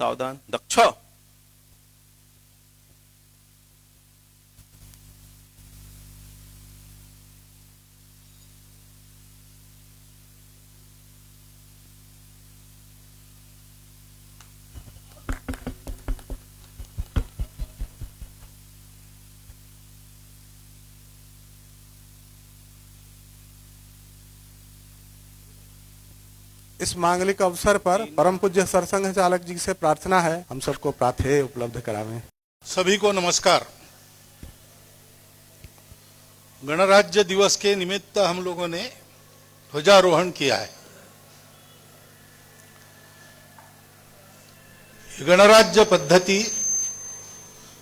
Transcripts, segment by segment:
सावधान, दक्ष। इस मांगलिक अवसर पर परम पूज्य सरसंघ चालक जी से प्रार्थना है हम सबको प्रातः उपलब्ध करावें। सभी को नमस्कार। गणराज्य दिवस के निमित्त हम लोगों ने ध्वजारोहण किया है। गणराज्य पद्धति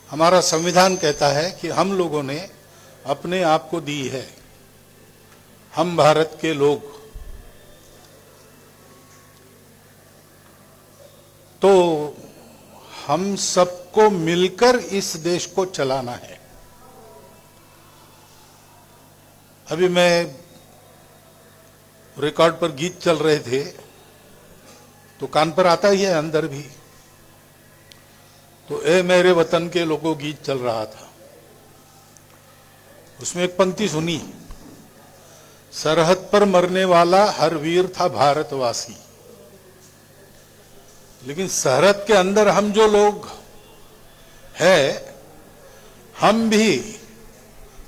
हमारा संविधान कहता है कि हम लोगों ने अपने आप को दी है, हम भारत के लोग। तो हम सबको मिलकर इस देश को चलाना है। अभी मैं रिकॉर्ड पर गीत चल रहे थे तो कान पर आता ही है, अंदर भी। तो ए मेरे वतन के लोगों गीत चल रहा था, उसमें एक पंक्ति सुनी, सरहद पर मरने वाला हर वीर था भारतवासी। लेकिन सरहद के अंदर हम जो लोग हैं, हम भी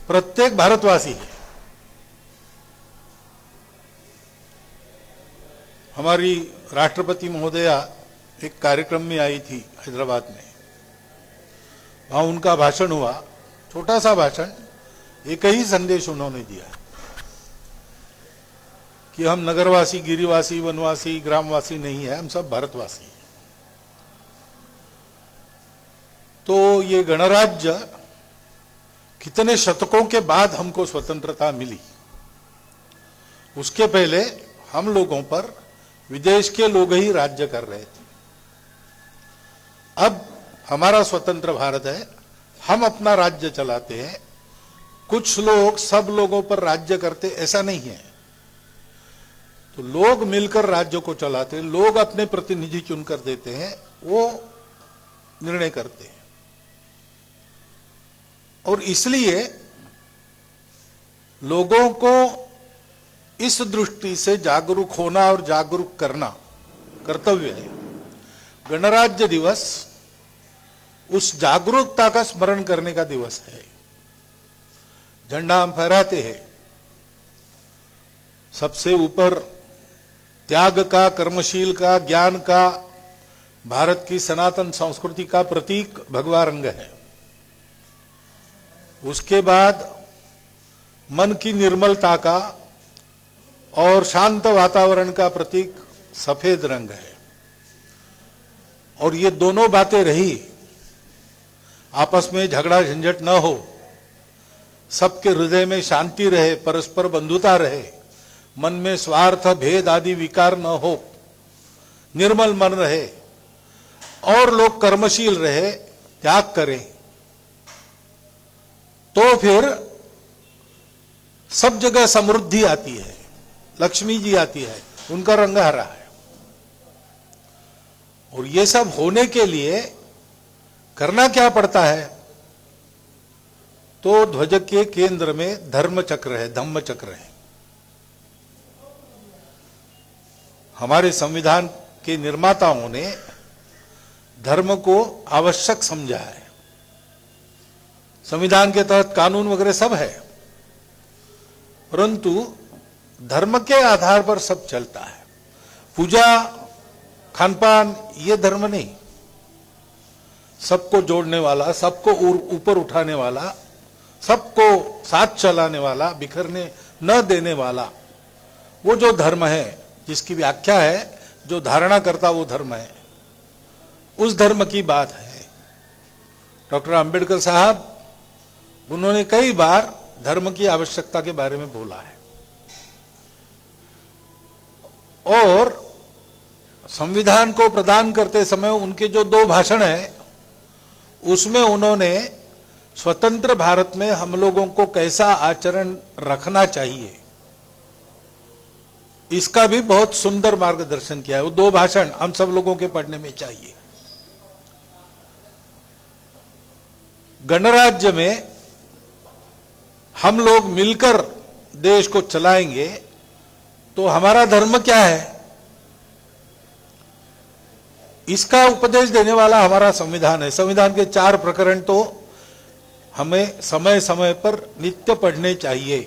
प्रत्येक भारतवासी हैं। हमारी राष्ट्रपति महोदया एक कार्यक्रम में आई थी हैदराबाद में, वहां उनका भाषण हुआ, छोटा सा भाषण, एक ही संदेश उन्होंने दिया कि हम नगरवासी, गिरिवासी, वनवासी, ग्रामवासी नहीं है, हम सब भारतवासी हैं। तो ये गणराज्य कितने शतकों के बाद हमको स्वतंत्रता मिली। उसके पहले हम लोगों पर विदेश के लोग ही राज्य कर रहे थे। अब हमारा स्वतंत्र भारत है, हम अपना राज्य चलाते हैं। कुछ लोग सब लोगों पर राज्य करते, ऐसा नहीं है। तो लोग मिलकर राज्य को चलाते हैं, लोग अपने प्रतिनिधि चुनकर देते हैं, वो निर्णय करते हैं। और इसलिए लोगों को इस दृष्टि से जागरूक होना और जागरूक करना कर्तव्य है। गणराज्य दिवस उस जागरूकता का स्मरण करने का दिवस है। झंडा हम फहराते हैं, सबसे ऊपर त्याग का, कर्मशील का, ज्ञान का, भारत की सनातन संस्कृति का प्रतीक भगवा रंग है। उसके बाद मन की निर्मलता का और शांत वातावरण का प्रतीक सफेद रंग है। और ये दोनों बातें रही, आपस में झगड़ा झंझट न हो, सबके हृदय में शांति रहे, परस्पर बंधुता रहे, मन में स्वार्थ, भेद आदि विकार न हो, निर्मल मन रहे और लोग कर्मशील रहे, त्याग करें, तो फिर सब जगह समृद्धि आती है, लक्ष्मी जी आती है, उनका रंग हरा है। और ये सब होने के लिए करना क्या पड़ता है? तो ध्वज के केंद्र में धर्म चक्र है, धम्म चक्र है। हमारे संविधान के निर्माताओं ने धर्म को आवश्यक समझा है। संविधान के तहत कानून वगैरह सब है, परंतु धर्म के आधार पर सब चलता है। पूजा, खानपान, ये धर्म नहीं। सबको जोड़ने वाला, सबको ऊपर उठाने वाला, सबको साथ चलाने वाला, बिखरने न देने वाला, वो जो धर्म है, जिसकी व्याख्या है, जो धारणा करता वो धर्म है, उस धर्म की बात है। डॉक्टर अंबेडकर साहब, उन्होंने कई बार धर्म की आवश्यकता के बारे में बोला है। और संविधान को प्रदान करते समय उनके जो 2 भाषण हैं, उसमें उन्होंने स्वतंत्र भारत में हम लोगों को कैसा आचरण रखना चाहिए, इसका भी बहुत सुंदर मार्गदर्शन किया है। वो 2 भाषण हम सब लोगों के पढ़ने में चाहिए। गणराज्य में हम लोग मिलकर देश को चलाएंगे तो हमारा धर्म क्या है, इसका उपदेश देने वाला हमारा संविधान है। संविधान के 4 प्रकरण तो हमें समय समय पर नित्य पढ़ने चाहिए।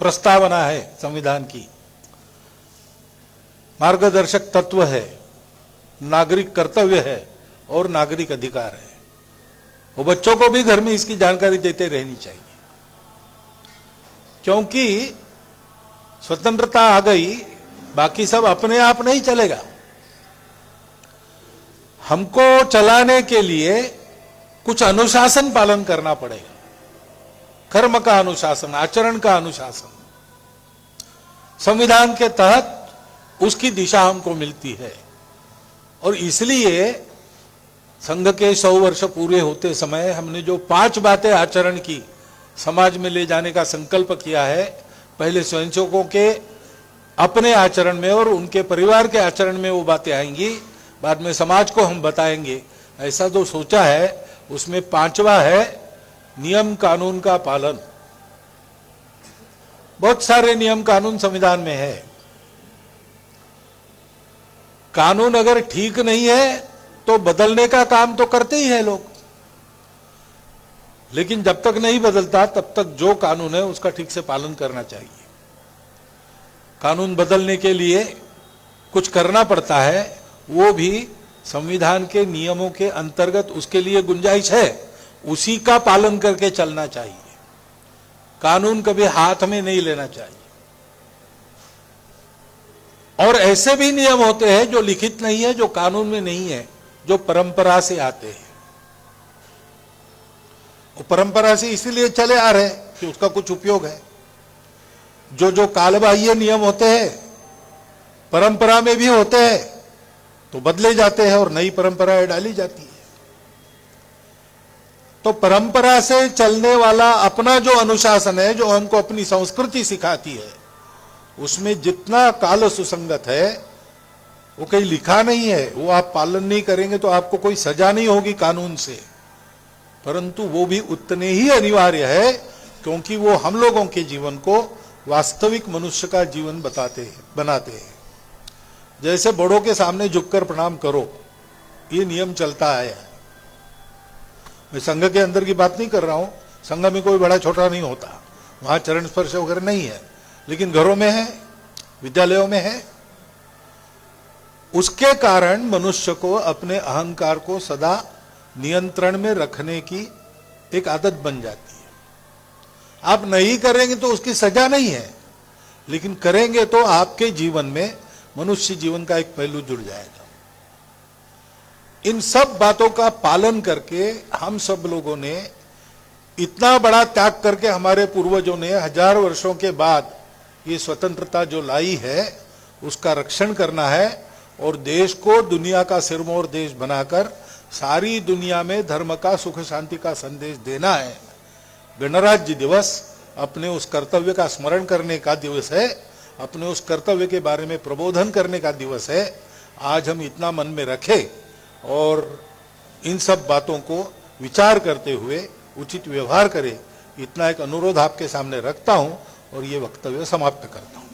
प्रस्तावना है संविधान की, मार्गदर्शक तत्व है, नागरिक कर्तव्य है और नागरिक अधिकार है। वो बच्चों को भी घर में इसकी जानकारी देते रहनी चाहिए, क्योंकि स्वतंत्रता आ गई, बाकी सब अपने आप नहीं चलेगा। हमको चलाने के लिए कुछ अनुशासन पालन करना पड़ेगा, कर्म का अनुशासन, आचरण का अनुशासन। संविधान के तहत उसकी दिशा हमको मिलती है और इसलिए संघ के 100 वर्ष पूरे होते समय हमने जो 5 बातें आचरण की, समाज में ले जाने का संकल्प किया है। पहले स्वयंसेवकों के अपने आचरण में और उनके परिवार के आचरण में वो बातें आएंगी, बाद में समाज को हम बताएंगे। ऐसा जो सोचा है उसमें 5वां है नियम कानून का पालन। बहुत सारे नियम कानून संविधान में है। कानून अगर ठीक नहीं है तो बदलने का काम तो करते ही हैं लोग, लेकिन जब तक नहीं बदलता तब तक जो कानून है उसका ठीक से पालन करना चाहिए। कानून बदलने के लिए कुछ करना पड़ता है, वो भी संविधान के नियमों के अंतर्गत उसके लिए गुंजाइश है, उसी का पालन करके चलना चाहिए। कानून कभी हाथ में नहीं लेना चाहिए। और ऐसे भी नियम होते हैं जो लिखित नहीं है, जो कानून में नहीं है, जो परंपरा से आते हैं। वो परंपरा से इसीलिए चले आ रहे हैं कि उसका कुछ उपयोग है। जो कालबाह्य नियम होते हैं, परंपरा में भी होते हैं, तो बदले जाते हैं और नई परंपराएं डाली जाती है। तो परंपरा से चलने वाला अपना जो अनुशासन है, जो हमको अपनी संस्कृति सिखाती है, उसमें जितना काल सुसंगत है वो कहीं लिखा नहीं है। वो आप पालन नहीं करेंगे तो आपको कोई सजा नहीं होगी कानून से, परंतु वो भी उतने ही अनिवार्य है, क्योंकि वो हम लोगों के जीवन को वास्तविक मनुष्य का जीवन बनाते हैं। जैसे बड़ों के सामने झुककर प्रणाम करो, ये नियम चलता है। मैं संघ के अंदर की बात नहीं कर रहा हूं, संघ में कोई बड़ा छोटा नहीं होता, वहां चरण स्पर्श वगैरह नहीं है, लेकिन घरों में है, विद्यालयों में है। उसके कारण मनुष्य को अपने अहंकार को सदा नियंत्रण में रखने की एक आदत बन जाती है। आप नहीं करेंगे तो उसकी सजा नहीं है, लेकिन करेंगे तो आपके जीवन में मनुष्य जीवन का एक पहलू जुड़ जाएगा। इन सब बातों का पालन करके हम सब लोगों ने इतना बड़ा त्याग करके, हमारे पूर्वजों ने 1000 वर्षों के बाद ये स्वतंत्रता जो लाई है उसका रक्षण करना है और देश को दुनिया का सिरमौर देश बनाकर सारी दुनिया में धर्म का, सुख शांति का संदेश देना है। गणराज्य दिवस अपने उस कर्तव्य का स्मरण करने का दिवस है, अपने उस कर्तव्य के बारे में प्रबोधन करने का दिवस है। आज हम इतना मन में रखें और इन सब बातों को विचार करते हुए उचित व्यवहार करें, इतना एक अनुरोध आपके सामने रखता हूं और ये वक्तव्य समाप्त करता हूं।